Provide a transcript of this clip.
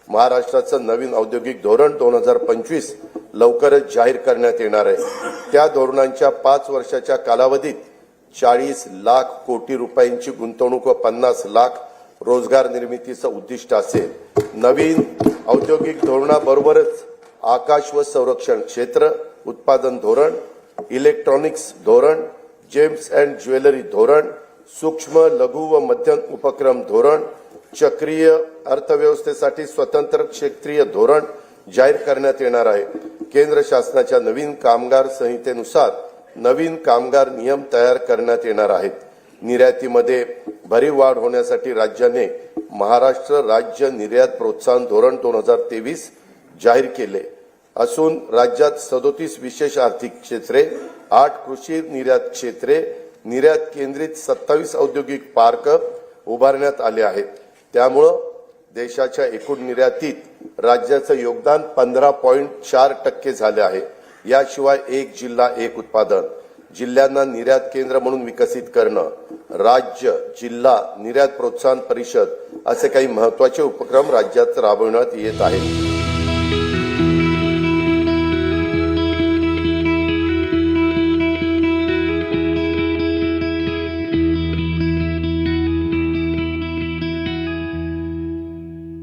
महाराष्ट्राचं नवीन औद्योगिक धोरण 2025 लवकरच जाहीर करण्यात येणार आहे। त्या धोरणांच्या 5 वर्षाच्या कालावधीत 40 लाख कोटी रुपयांची गुंतवणूक व 50 लाख रोजगार निर्मितीचं उद्दिष्ट असेल। नवीन औद्योगिक धोरणाबरोबरच आकाश व संरक्षण क्षेत्र उत्पादन धोरण, इलेक्ट्रॉनिक्स धोरण, जेम्स अँड ज्वेलरी धोरण, सूक्ष्म लघु व मध्यम उपक्रम धोरण, चक्रीय अर्थव्यवस्थेसाठी स्वतंत्र क्षेत्रीय धोरण जाहीर करण्यात येणार आहे। केंद्र शासनाच्या नवीन कामगार संहितेनुसार नवीन कामगार नियम तयार करण्यात येणार आहेत। निर्यातीमध्ये भरीव वाढ होण्यासाठी राज्याने महाराष्ट्र राज्य निर्यात प्रोत्साहन धोरण 2023 जाहीर केले असून राज्यात 37 विशेष आर्थिक क्षेत्रे, 8 कृषी निर्यात क्षेत्रे, निर्यात केंद्रित 27 औद्योगिक पार्क उभारण्यात आले आहेत। त्यामुळे देशाच्या एकूण निर्यातीत राज्याचं योगदान 15.4% झाले आहे। याशिवाय एक जिल्हा एक उत्पादन, जिल्ह्यांना निर्यात केंद्र म्हणून विकसित करणं, राज्य जिल्हा निर्यात प्रोत्साहन परिषद असे काही महत्त्वाचे उपक्रम राज्यात राबविण्यात येत आहेत।